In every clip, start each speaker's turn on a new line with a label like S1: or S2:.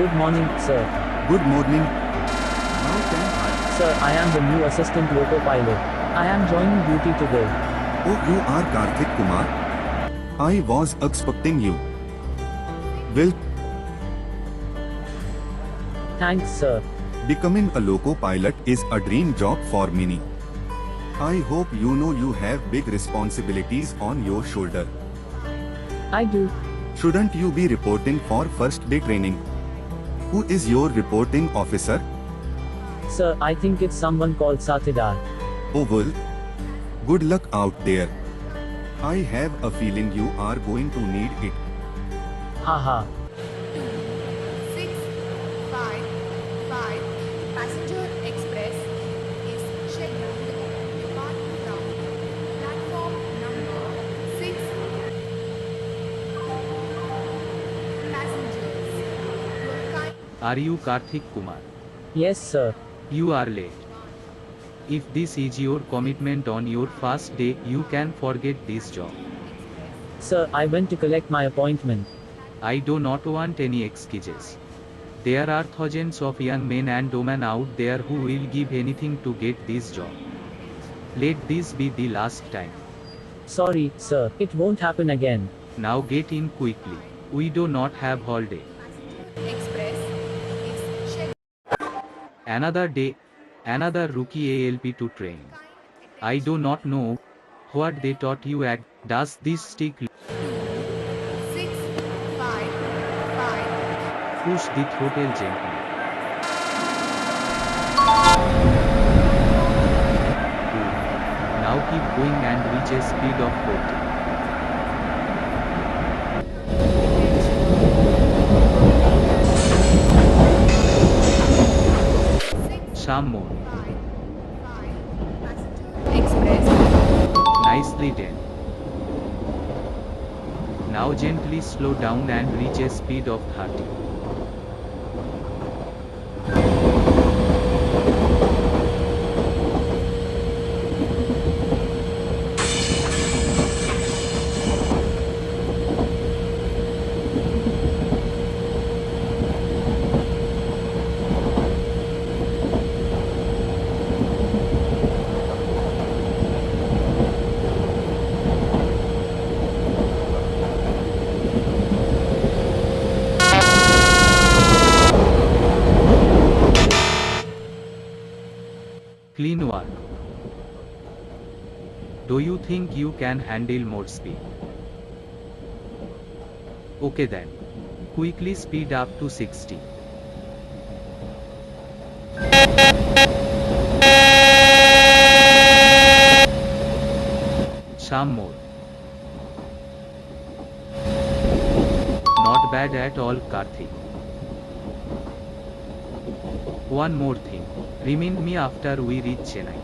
S1: Good morning, sir.
S2: Good morning. How can I?
S1: Sir, I am the new assistant loco pilot. I am joining duty today.
S2: Oh, you are Karthik Kumar. I was expecting you. Well,
S1: Thanks, sir.
S2: becoming a loco pilot is a dream job for many. I hope you know you have big responsibilities on your shoulder.
S1: I do.
S2: Shouldn't you be reporting for first day training? Who is your reporting officer?
S1: Sir, I think it's someone called Satidar.
S2: Oh well, good luck out there. I have a feeling you are going to need it.
S1: Haha.
S3: 655 Passenger Express is scheduled to depart from platform number 6. Passengers, your kind
S4: Are you Karthik Kumar?
S1: Yes, sir.
S4: You are late. If this is your commitment on your first day, you can forget this job.
S1: Sir, I went to collect my appointment.
S4: I do not want any excuses. There are thousands of young men and women out there who will give anything to get this job. Let this be the last time.
S1: Sorry, sir. It won't happen again.
S4: Now get in quickly. We do not have holiday.
S3: Express is scheduled.
S4: Another day, another rookie ALP to train. I do not know what they taught you at. Does this stick?
S3: 655
S4: Push the throttle gently. Good. Now keep going and reach a speed of 40. Some more.
S3: Express.
S4: Nicely done. Now gently slow down and reach a speed of 30. Clean work. Do you think you can handle more speed? Okay then. Quickly speed up to 60. Some more. Not bad at all, Karthik. One more thing. Remind me after we reach Chennai.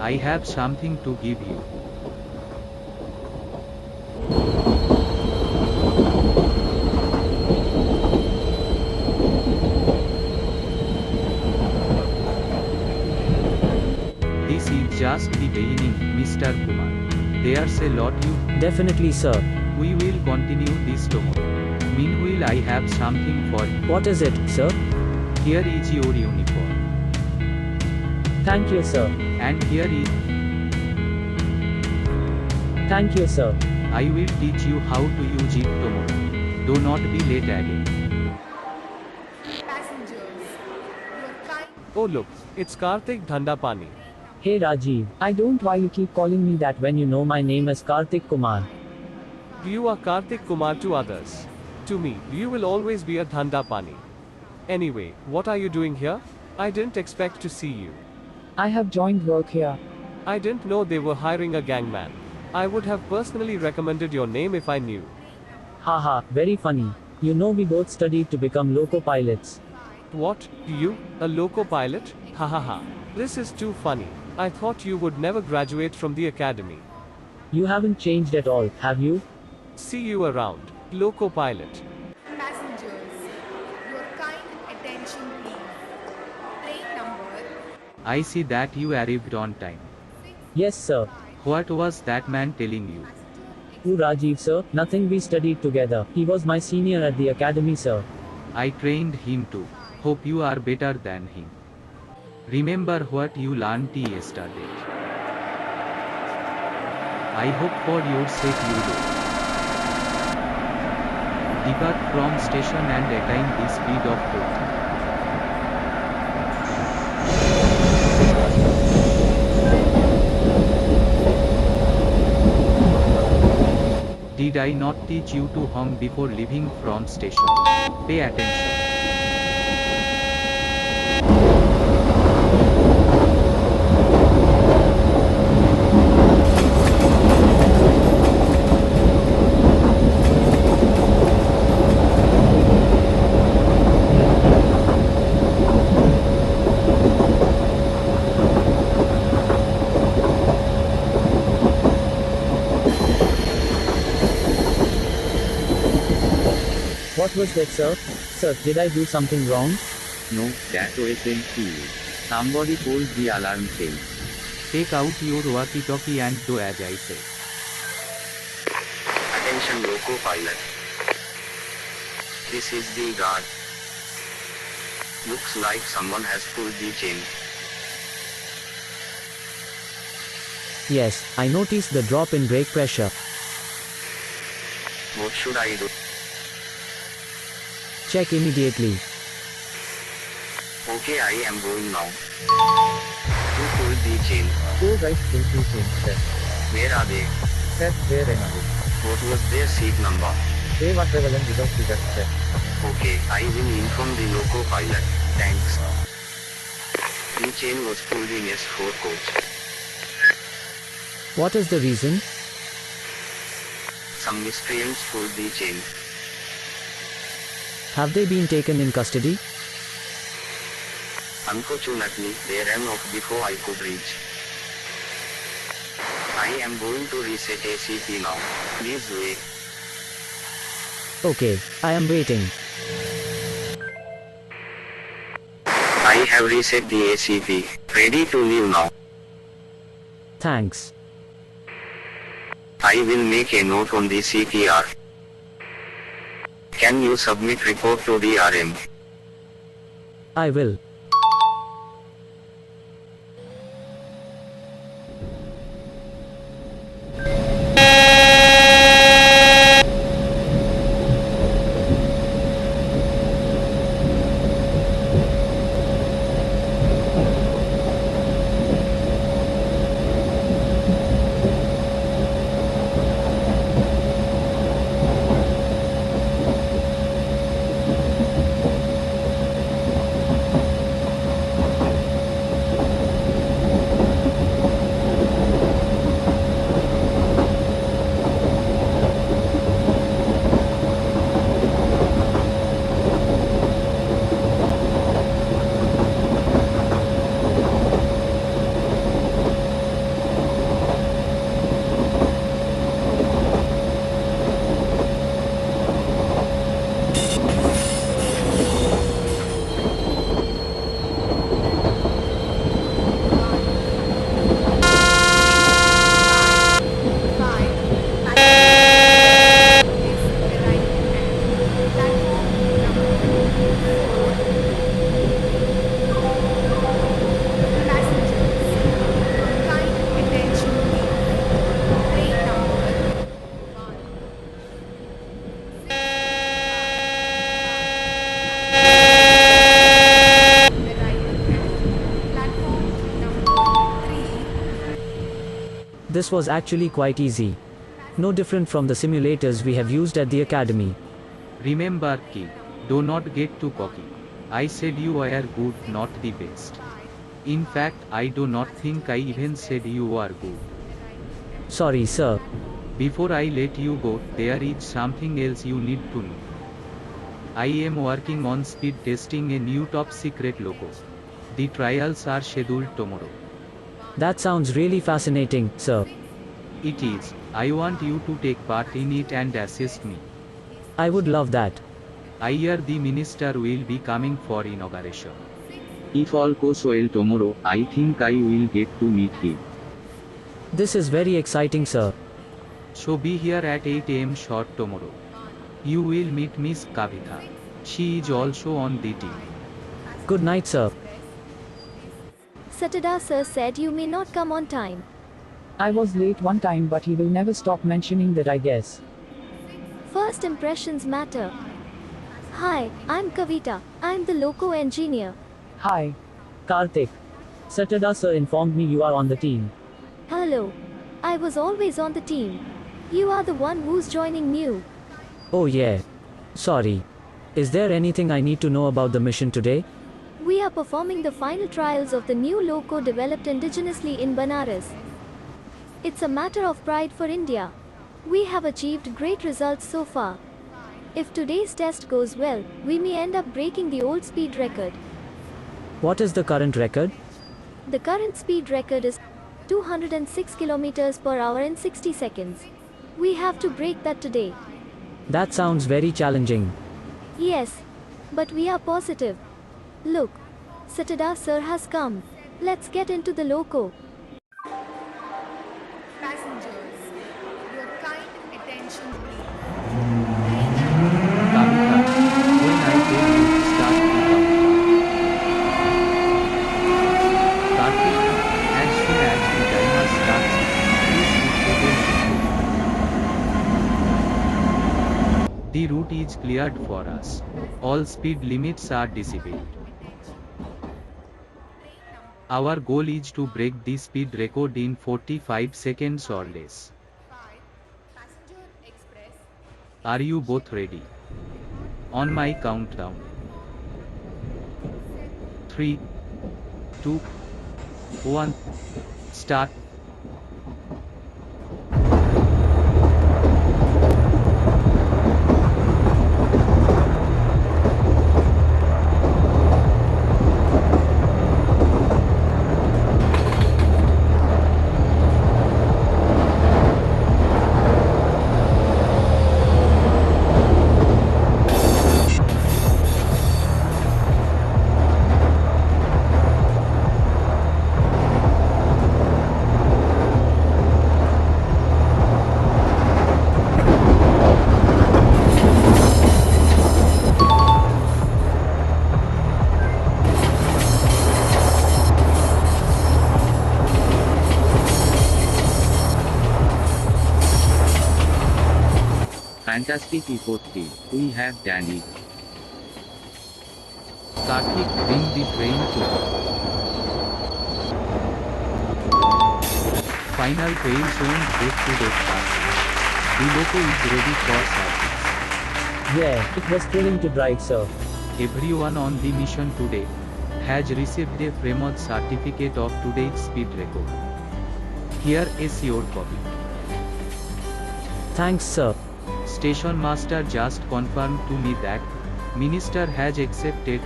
S4: I have something to give you. This is just the beginning, Mr. Kumar. There's a lot you.
S1: Definitely, sir.
S4: We will continue this tomorrow. Meanwhile, I have something for you.
S1: What is it, sir?
S4: Here is your uniform.
S1: Thank you, sir.
S4: And here is.
S1: Thank you, sir.
S4: I will teach you how to use it tomorrow. Do not be late again.
S3: Passengers, your kind
S5: Oh look, it's Karthik Dhandapani.
S1: Hey, Rajiv. I don't why you keep calling me that when you know my name is Karthik Kumar.
S5: You are Karthik Kumar to others. To me, you will always be a Dhandapani. Anyway, what are you doing here? I didn't expect to see you.
S1: I have joined work here.
S5: I didn't know they were hiring a gangman. I would have personally recommended your name if I knew.
S1: Haha, very funny. You know we both studied to become loco pilots.
S5: What? You? A loco pilot? Ha ha ha. This is too funny. I thought you would never graduate from the academy.
S1: You haven't changed at all, have you?
S5: See you around. Loco pilot.
S3: passengers, your kind attention please. Train number
S4: I see that you arrived on time.
S1: Yes, sir.
S4: What was that man telling you?
S1: Who Rajiv, sir? Nothing, we studied together. He was my senior at the academy, sir.
S4: I trained him too. Hope you are better than him. Remember what you learned yesterday. I hope for your sake you do. Depart from station and attain the speed of 40. Did I not teach you to honk before leaving from station? Pay attention.
S1: What was that, sir? Sir, did I do something wrong?
S6: No, that wasn't you. Somebody pulled the alarm chain.
S4: Take out your walkie-talkie and do as I say.
S7: Attention loco pilot. This is the guard. Looks like someone has pulled the chain.
S1: Yes, I noticed the drop in brake pressure.
S7: What should I do?
S1: Check immediately.
S7: Okay, I am going now. Who pulled the chain?
S1: Two guys pulled the chain, sir.
S7: Where are they?
S1: Sir, there another.
S7: What was their seat number?
S1: They were traveling without ticket, sir.
S7: Okay, I will inform the loco pilot. Thanks. The chain was pulled in S4 coach.
S1: What is the reason?
S7: Some miscreants pulled the chain.
S1: Have they been taken in custody?
S7: Unfortunately, they ran off before I could reach. I am going to reset ACP now. Please wait.
S1: Okay, I am waiting.
S7: I have reset the ACP. Ready to leave now.
S1: Thanks.
S7: I will make a note on the CPR. Can you submit report to the RM?
S1: I will. This was actually quite easy. No different from the simulators we have used at the academy.
S4: Remember, kid, do not get too cocky. I said you were good, not the best. In fact, I do not think I even said you were good.
S1: Sorry, sir.
S4: Before I let you go, there is something else you need to know. I am working on speed testing a new top secret loco. The trials are scheduled tomorrow.
S1: That sounds really fascinating, sir.
S4: It is. I want you to take part in it and assist me.
S1: I would love that.
S4: I hear the minister will be coming for inauguration.
S6: If all goes well tomorrow, I think I will get to meet him.
S1: This is very exciting, sir.
S4: So be here at 8 am sharp tomorrow. You will meet Miss Kavitha. She is also on the team.
S1: Good night, sir.
S8: Satada sir said you may not come on time.
S9: I was late one time, but he will never stop mentioning that, I guess.
S8: First impressions matter. Hi, I'm Kavita. I'm the loco engineer.
S9: Hi.
S1: Karthik. Satada sir informed me you are on the team.
S8: Hello. I was always on the team. You are the one who's joining new.
S1: Oh yeah. Sorry. Is there anything I need to know about the mission today?
S8: We are performing the final trials of the new loco developed indigenously in Banaras. It's a matter of pride for India. We have achieved great results so far. If today's test goes well, we may end up breaking the old speed record.
S1: What is the current record?
S8: The current speed record is 206 kilometers per hour in 60 seconds. We have to break that today.
S1: That sounds very challenging.
S8: Yes, but we are positive. Look, Satada sir has come. Let's get into the loco.
S3: Passengers, your kind attention please.
S4: Kavitha, when I tell you to start the countdown. Karthik, as soon as the timer starts, please hit open. The route is cleared for us. All speed limits are disabled. Our goal is to break the speed record in 45 seconds or less.
S3: 5. Passenger Express.
S4: Are you both ready? On my countdown. 3, 2, 1, start.
S6: Fantastic effort team. We have done it.
S4: Karthik, bring the train to. Final train zone break to departure. The loco is ready for service.
S1: Yeah, it was thrilling to drive, sir.
S4: Everyone on the mission today has received a framed certificate of today's speed record. Here is your copy.
S1: Thanks, sir.
S4: Station master just confirmed to me that Minister has accepted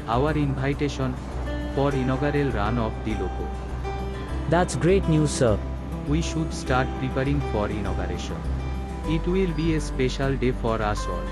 S4: our invitation for inaugural run of the loco.
S1: That's great news, sir.
S4: We should start preparing for inauguration. It will be a special day for us all.